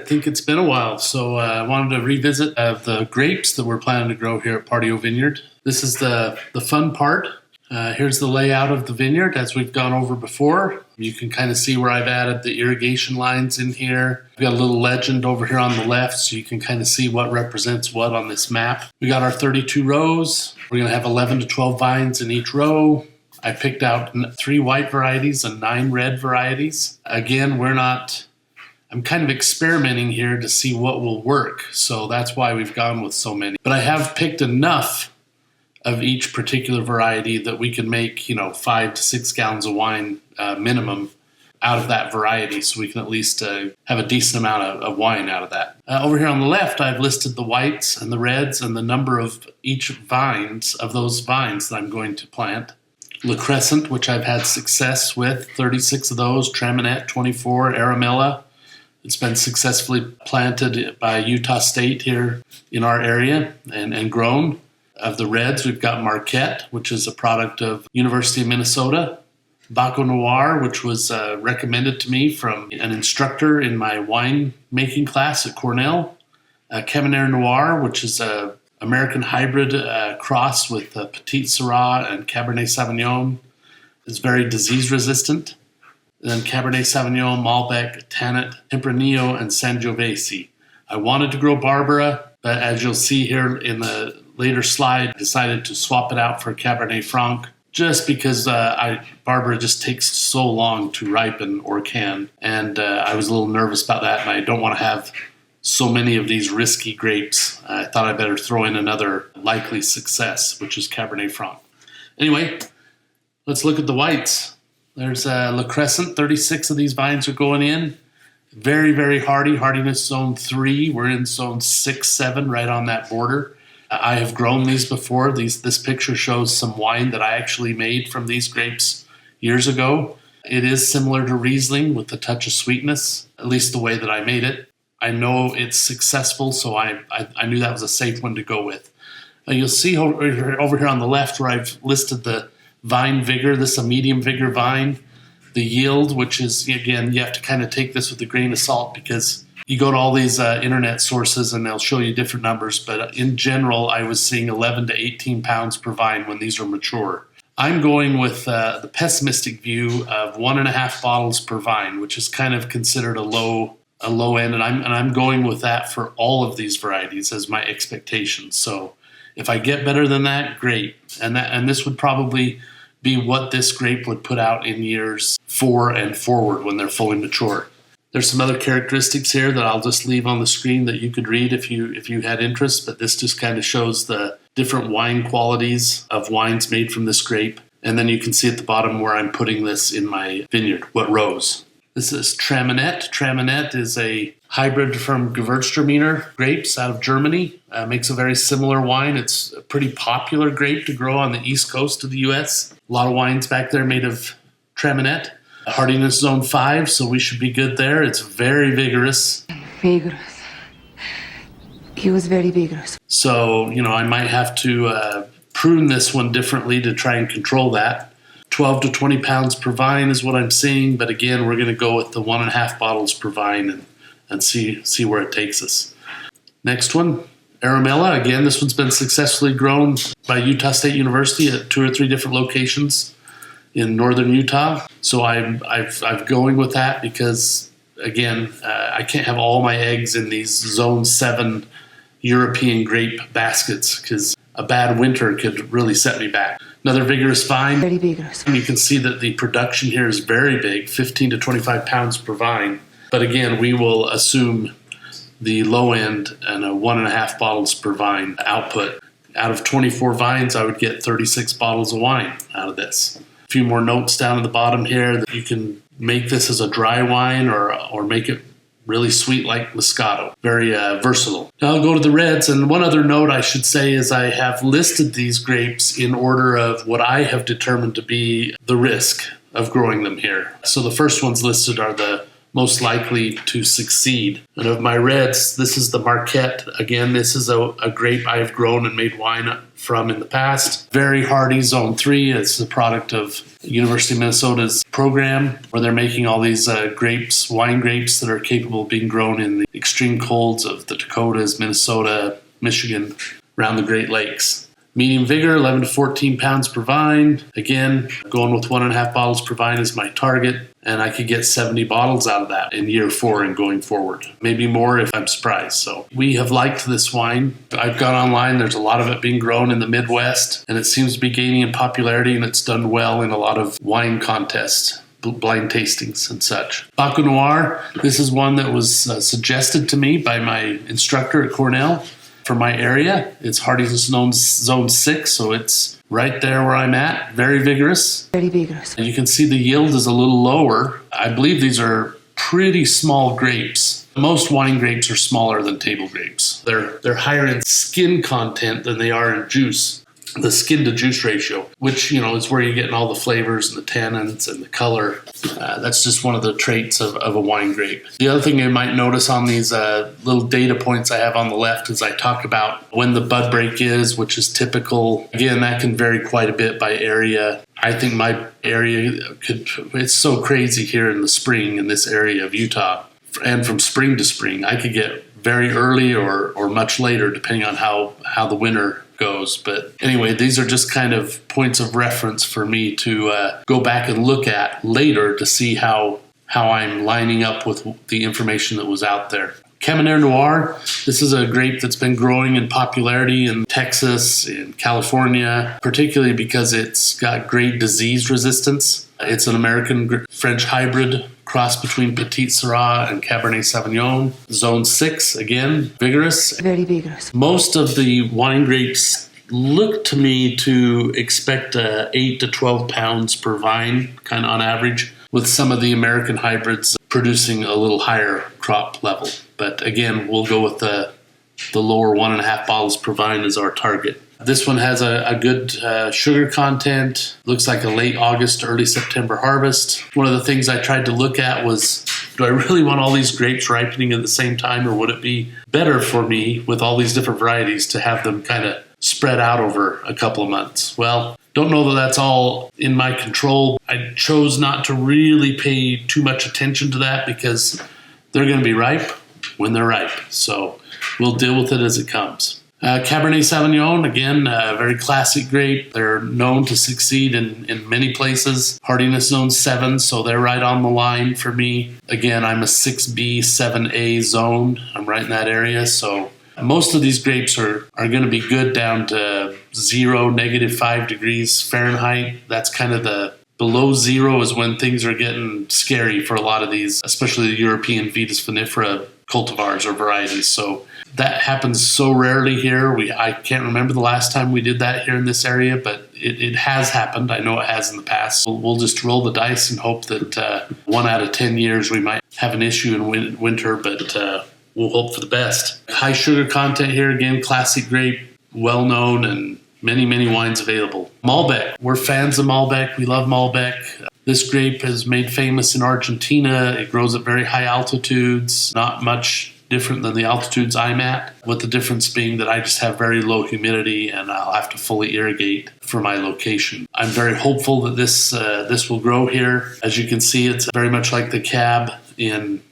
think it's been a while, so I wanted to revisit the grapes that we're planning to grow here at Partio Vineyard. This is the fun part. Here's the layout of the vineyard as we've gone over before. You can kind of see where I've added the irrigation lines in here. We've got a little legend over here on the left, so you can kind of see what represents what on this map. We got our 32 rows. We're going to have 11 to 12 vines in each row. I picked out 3 white varieties and 9 red varieties. Again, I'm kind of experimenting here to see what will work, so that's why we've gone with so many. But I have picked enough of each particular variety that we can make, 5 to 6 gallons of wine minimum out of that variety, so we can at least have a decent amount of wine out of that. Over here on the left, I've listed the whites and the reds and the number of each of those vines that I'm going to plant. Le Crescent, which I've had success with, 36 of those. Traminette, 24. Aramilla, it's been successfully planted by Utah State here in our area and grown. Of the reds, we've got Marquette, which is a product of University of Minnesota. Baco Noir, which was recommended to me from an instructor in my wine making class at Cornell. Cabernet Noir, which is a American hybrid cross with Petit Syrah and Cabernet Sauvignon. It's very disease resistant. Then Cabernet Sauvignon, Malbec, Tanat, Tempranillo, and Sangiovese. I wanted to grow Barbara, but as you'll see here in the later slide, I decided to swap it out for Cabernet Franc just because Barbara just takes so long to ripen or can. And I was a little nervous about that, and I don't want to have so many of these risky grapes. I thought I'd better throw in another likely success, which is Cabernet Franc. Anyway, let's look at the whites. There's Le Crescent. 36 of these vines are going in. Very, very hardy. Hardiness zone 3. We're in zone 6, 7, right on that border. I have grown these before. This picture shows some wine that I actually made from these grapes years ago. It is similar to Riesling with a touch of sweetness, at least the way that I made it. I know it's successful, so I knew that was a safe one to go with. You'll see over here on the left where I've listed the vine vigor. This is a medium vigor vine. The yield, which is, again, you have to kind of take this with a grain of salt because you go to all these internet sources and they'll show you different numbers. But in general, I was seeing 11 to 18 pounds per vine when these are mature. I'm going with the pessimistic view of 1.5 bottles per vine, which is kind of considered a low end, and I'm going with that for all of these varieties as my expectation. So if I get better than that, great. And this would probably be what this grape would put out in years 4 and forward when they're fully mature. There's some other characteristics here that I'll just leave on the screen that you could read if you had interest, but this just kind of shows the different wine qualities of wines made from this grape. And then you can see at the bottom where I'm putting this in my vineyard, what rows. This is Traminette. Traminette is a hybrid from Gewürztraminer grapes out of Germany. Makes a very similar wine. It's a pretty popular grape to grow on the east coast of the U.S. A lot of wines back there made of Traminette. Hardiness zone 5, so we should be good there. It's very vigorous. Vigorous. He was very vigorous. So, I might have to prune this one differently to try and control that. 12 to 20 pounds per vine is what I'm seeing, but again, we're going to go with the 1.5 bottles per vine and see where it takes us. Next one, Aramilla. Again, this one's been successfully grown by Utah State University at 2 or 3 different locations in northern Utah. So I'm going with that because, again, I can't have all my eggs in these Zone 7 European grape baskets because a bad winter could really set me back. Another vigorous vine. Very vigorous. You can see that the production here is very big, 15 to 25 pounds per vine. But again, we will assume the low end and a 1.5 bottles per vine output. Out of 24 vines, I would get 36 bottles of wine out of this. A few more notes down at the bottom here that you can make this as a dry wine or make it really sweet like Moscato. Very versatile. Now I'll go to the reds, and one other note I should say is I have listed these grapes in order of what I have determined to be the risk of growing them here. So the first ones listed are the most likely to succeed. And of my reds, this is the Marquette. Again, this is a grape I've grown and made wine from in the past. Very hardy, Zone 3. It's the product of University of Minnesota's program where they're making all these grapes, wine grapes that are capable of being grown in the extreme colds of the Dakotas, Minnesota, Michigan, around the Great Lakes. Medium vigor, 11 to 14 pounds per vine. Again, going with 1.5 bottles per vine is my target, and I could get 70 bottles out of that in year 4 and going forward. Maybe more if I'm surprised. So we have liked this wine. I've gone online. There's a lot of it being grown in the Midwest, and it seems to be gaining in popularity, and it's done well in a lot of wine contests, blind tastings and such. Baco Noir, this is one that was suggested to me by my instructor at Cornell. For my area, it's hardiness zone 6, so it's right there where I'm at. Very vigorous. Very vigorous. And you can see the yield is a little lower. I believe these are pretty small grapes. Most wine grapes are smaller than table grapes. They're higher in skin content than they are in juice. The skin to juice ratio, which, is where you're getting all the flavors and the tannins and the color. That's just one of the traits of a wine grape. The other thing you might notice on these little data points I have on the left is I talk about when the bud break is, which is typical. Again, that can vary quite a bit by area. I think my area it's so crazy here in the spring in this area of Utah. And from spring to spring, I could get very early or much later, depending on how the winter goes. But anyway, these are just kind of points of reference for me to go back and look at later to see how I'm lining up with the information that was out there. Cabernet Noir, this is a grape that's been growing in popularity in Texas, in California, particularly because it's got great disease resistance. It's an American-French hybrid cross between Petite Syrah and Cabernet Sauvignon. Zone 6, again, vigorous. Very vigorous. Most of the wine grapes look to me to expect 8 to 12 pounds per vine, kind of on average, with some of the American hybrids producing a little higher crop level. But again, we'll go with the lower 1.5 bottles per vine as our target. This one has a good sugar content. Looks like a late August, early September harvest. One of the things I tried to look at was, do I really want all these grapes ripening at the same time, or would it be better for me with all these different varieties to have them kind of spread out over a couple of months? Well, don't know that that's all in my control. I chose not to really pay too much attention to that because they're going to be ripe when they're ripe. So we'll deal with it as it comes. Cabernet Sauvignon, again, a very classic grape. They're known to succeed in many places. Hardiness zone 7, so they're right on the line for me. Again, I'm a 6B, 7A zone. I'm right in that area, so most of these grapes are going to be good down to 0, -5 degrees Fahrenheit. That's kind of below 0 is when things are getting scary for a lot of these, especially the European Vitis vinifera cultivars or varieties. So that happens so rarely here. I can't remember the last time we did that here in this area, but it has happened. I know it has in the past. We'll just roll the dice and hope that 1 out of 10 years we might have an issue in winter, but we'll hope for the best. High sugar content here, again, classic grape, well-known, and many, many wines available. Malbec. We're fans of Malbec. We love Malbec. This grape is made famous in Argentina. It grows at very high altitudes, not much different than the altitudes I'm at, with the difference being that I just have very low humidity and I'll have to fully irrigate for my location. I'm very hopeful that this will grow here. As you can see, it's very much like the Cab in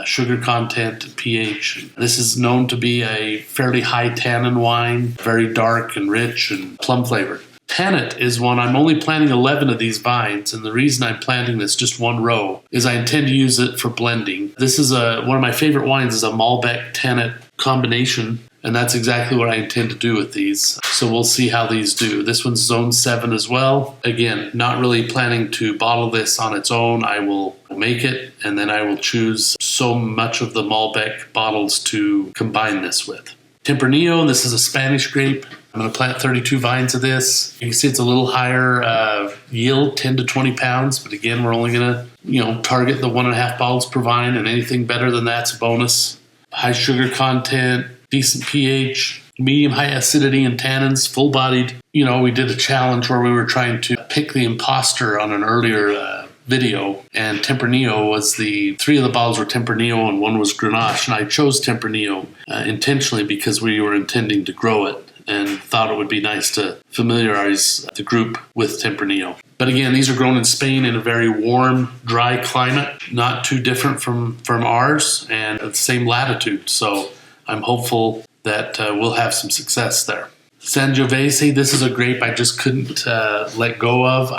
sugar content and pH. This is known to be a fairly high tannin wine, very dark and rich and plum flavored. Tannet is one. I'm only planting 11 of these vines, and the reason I'm planting this just one row is I intend to use it for blending. This is one of my favorite wines is a Malbec Tannet combination, and that's exactly what I intend to do with these. So we'll see how these do. This one's zone 7 as well. Again, not really planning to bottle this on its own. I will make it, and then I will choose so much of the Malbec bottles to combine this with. Tempranillo, this is a Spanish grape. I'm going to plant 32 vines of this. You can see it's a little higher yield, 10 to 20 pounds. But again, we're only going to, target the 1.5 bottles per vine, and anything better than that's a bonus. High sugar content, decent pH, medium high acidity and tannins, full-bodied. We did a challenge where we were trying to pick the imposter on an earlier video, and Tempranillo was three of the bottles were Tempranillo and one was Grenache, and I chose Tempranillo intentionally because we were intending to grow it and thought it would be nice to familiarize the group with Tempranillo. But again, these are grown in Spain in a very warm, dry climate, not too different from ours, and at the same latitude. So I'm hopeful that we'll have some success there. Sangiovese, this is a grape I just couldn't let go of.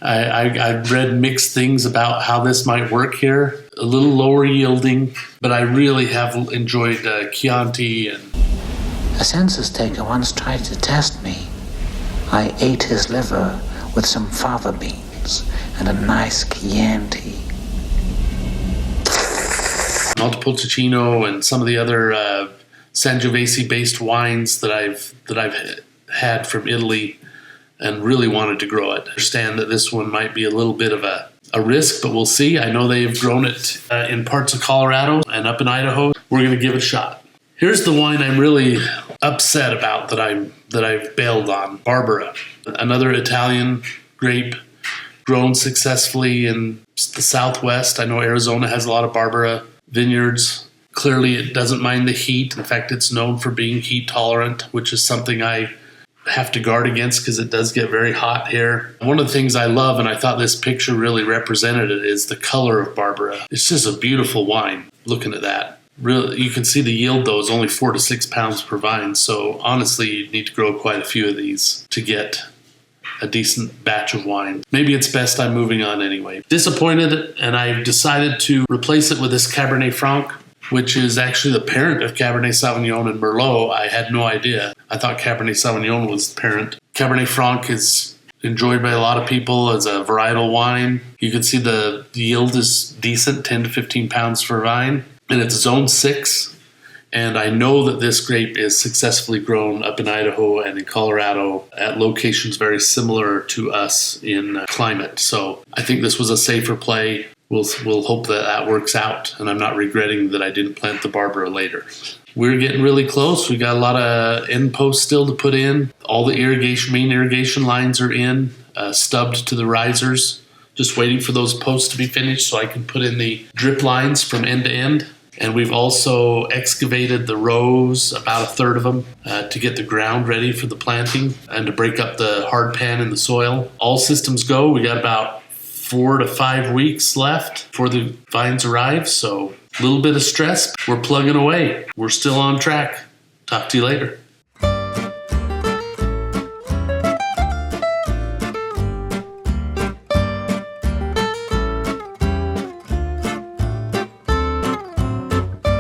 I've read mixed things about how this might work here. A little lower yielding, but I really have enjoyed Chianti. And a census taker once tried to test me. I ate his liver with some fava beans and a nice Chianti. Montepulciano and some of the other Sangiovese-based wines that I've had from Italy and really wanted to grow it. I understand that this one might be a little bit of a risk, but we'll see. I know they've grown it in parts of Colorado and up in Idaho. We're going to give it a shot. Here's the wine I'm really upset about that I've bailed on. Barbera, another Italian grape grown successfully in the Southwest. I know Arizona has a lot of Barbera vineyards. Clearly, it doesn't mind the heat. In fact, it's known for being heat tolerant, which is something I have to guard against because it does get very hot here. One of the things I love, and I thought this picture really represented it, is the color of Barbera. It's just a beautiful wine. Looking at that. Really, you can see the yield, though, is only 4 to 6 pounds per vine. So honestly, you need to grow quite a few of these to get a decent batch of wine. Maybe it's best I'm moving on anyway. Disappointed, and I've decided to replace it with this Cabernet Franc, which is actually the parent of Cabernet Sauvignon and Merlot. I had no idea. I thought Cabernet Sauvignon was the parent. Cabernet Franc is enjoyed by a lot of people as a varietal wine. You can see the yield is decent, 10 to 15 pounds per vine. And it's zone 6, and I know that this grape is successfully grown up in Idaho and in Colorado at locations very similar to us in climate. So I think this was a safer play. We'll hope that works out, and I'm not regretting that I didn't plant the Barbera later. We're getting really close. We got a lot of end posts still to put in. All the main irrigation lines are in, stubbed to the risers. Just waiting for those posts to be finished so I can put in the drip lines from end to end. And we've also excavated the rows, about a third of them, to get the ground ready for the planting and to break up the hard pan in the soil. All systems go. We got about 4 to 5 weeks left before the vines arrive. So a little bit of stress. We're plugging away. We're still on track. Talk to you later.